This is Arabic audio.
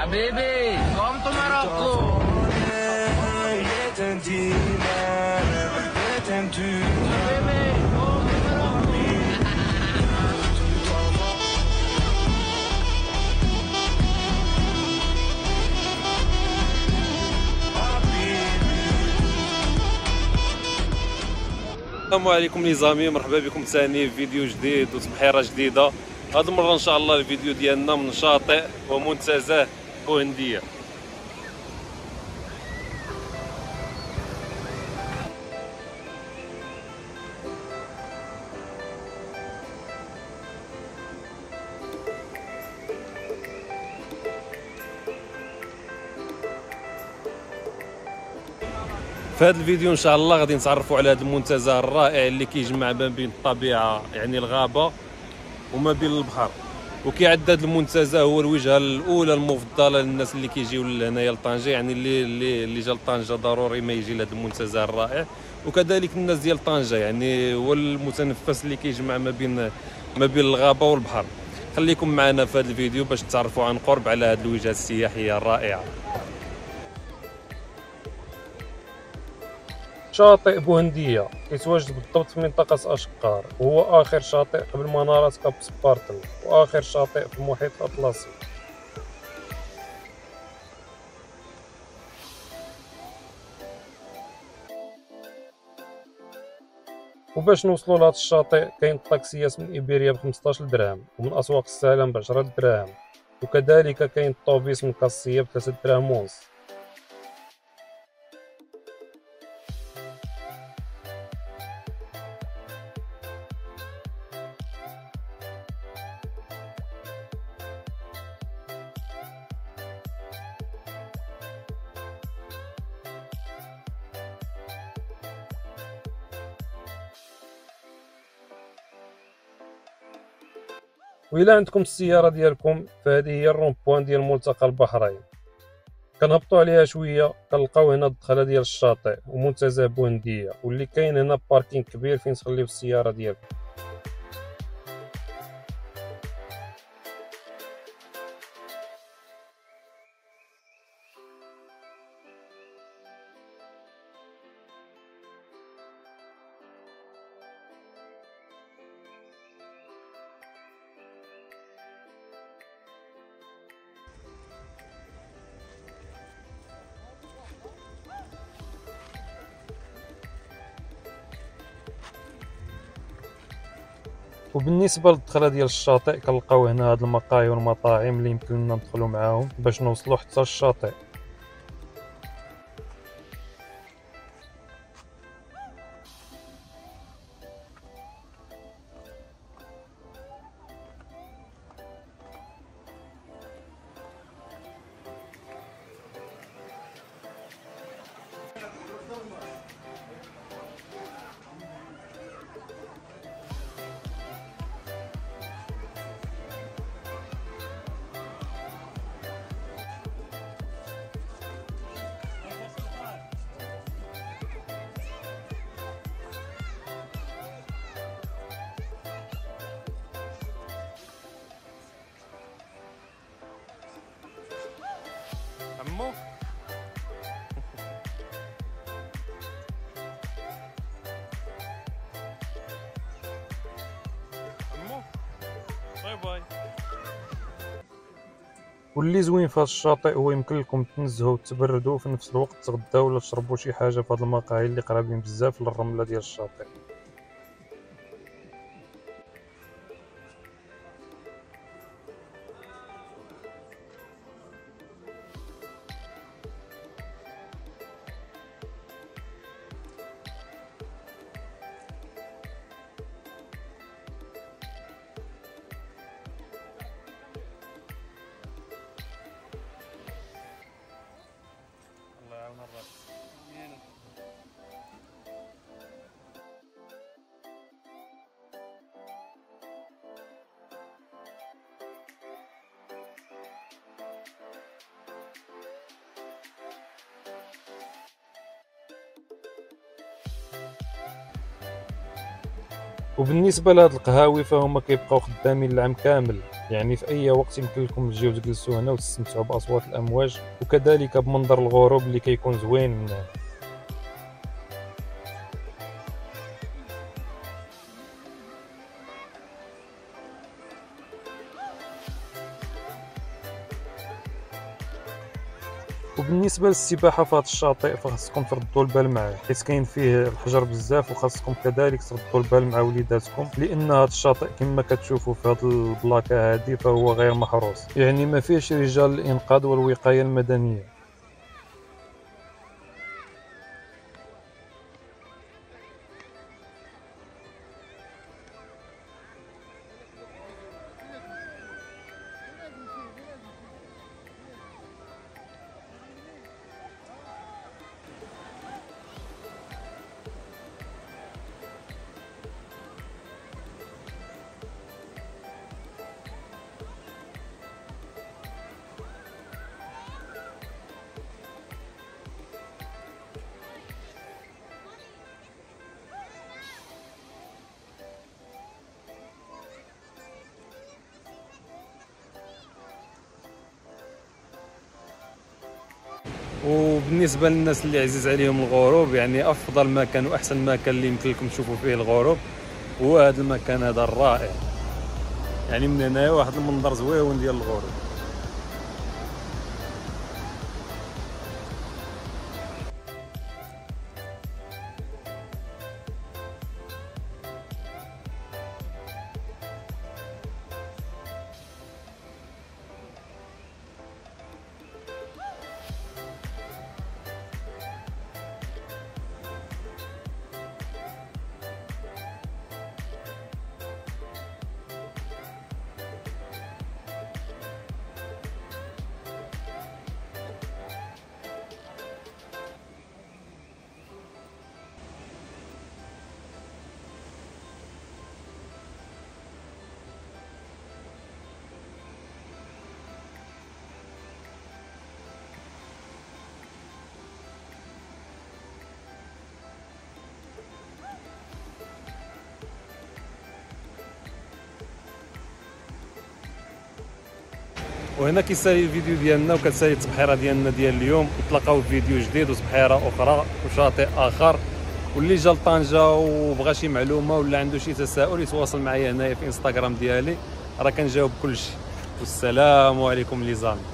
حبيبي قوم ماروكو. السلام عليكم لي زامي، مرحبا بكم ثاني في فيديو جديد وتبحيره جديده. هذه المره ان شاء الله الفيديو ديالنا من شاطئ ومنتزه بوهنديه. في هذا الفيديو ان شاء الله غادي نتعرفوا على هذا المنتزه الرائع اللي كيجمع ما بين الطبيعه يعني الغابه وما بين البحر. وكيعد هذا المنتزه هو الوجهه الاولى المفضله للناس اللي كيجيو لهنايا لطنجه، يعني اللي جا لطنجه ضروري ما يجي لهذا المنتزه الرائع. وكذلك الناس ديال طنجه يعني هو المتنفس اللي كيجمع ما بين الغابه والبحر. خليكم معنا في هذا الفيديو باش تعرفوا عن قرب على هذه الوجهه السياحيه الرائعه. شاطئ بوهندية يتواجد بالضبط في منطقة أشقار، وهو آخر شاطئ قبل منارة كاب سبارتل، وآخر شاطئ في المحيط الأطلسي. وباش نوصلوا لهذا الشاطئ كاين الطاكسيات من إيبيريا ب15 درهم، ومن أسواق السلام ب10 دراهم، وكذلك كاين الطوبيس من كاسية ب3 دراهم ونص. وإلا عندكم السيارة ديالكم فهذه هي الرومبوان ديال ملتقى البحرين، كنهبطوا عليها شوية كنلقاو هنا الدخلة ديال الشاطئ ومنتزه بوهندية، واللي كاين هنا باركينغ كبير فين تخليو السيارة ديالكم. وبالنسبه للدخله ديال الشاطئ كنلقاو هنا هاد المقاهي والمطاعم اللي يمكن لنا ندخلوا معاهم باش نوصلوا حتى الشاطئ. عمو عمو باي باي. واللي زوين في هذا الشاطئ هو يمكن لكم تنزهوا وتبردوا وفي نفس الوقت تغداو ولا تشربوا شي حاجه في هذه المقاهي اللي قرابين بزاف للرمله ديال الشاطئ. وبالنسبه لهاد القهاوي فهما كيبقاو خدامين العام كامل، يعني في اي وقت يمكن لكم تجيو تجلسوا هنا وتستمتعوا باصوات الامواج وكذلك بمنظر الغروب اللي كيكون زوين من هنا. وبالنسبه للسباحه في هذا الشاطئ فخاصكم تردوا البال معاه، حيت كاين فيه الحجر بزاف، وخاصكم كذلك تردوا البال مع وليداتكم، لان هذا الشاطئ كما كتشوفوا في هذه البلاكه هذه فهو غير محروس، يعني ما فيهش رجال الانقاذ والوقايه المدنيه. وبالنسبه للناس اللي عزيز عليهم الغروب، يعني افضل مكان واحسن مكان اللي يمكن لكم تشوفوا فيه الغروب هو هذا المكان هذا الرائع. يعني من هنا واحد المنظر زويون ديال الغروب. وهنا كيسالي الفيديو ديالنا وكتسالي التبحيره ديالنا ديال اليوم. نتلاقاو في فيديو جديد وتبحيره اخرى وشاطئ اخر. واللي جا لطنجه وبغى شي معلومه ولا عنده شي تساؤل يتواصل معايا هنايا في انستغرام ديالي، راه كنجاوب كلشي. والسلام عليكم لي زامي.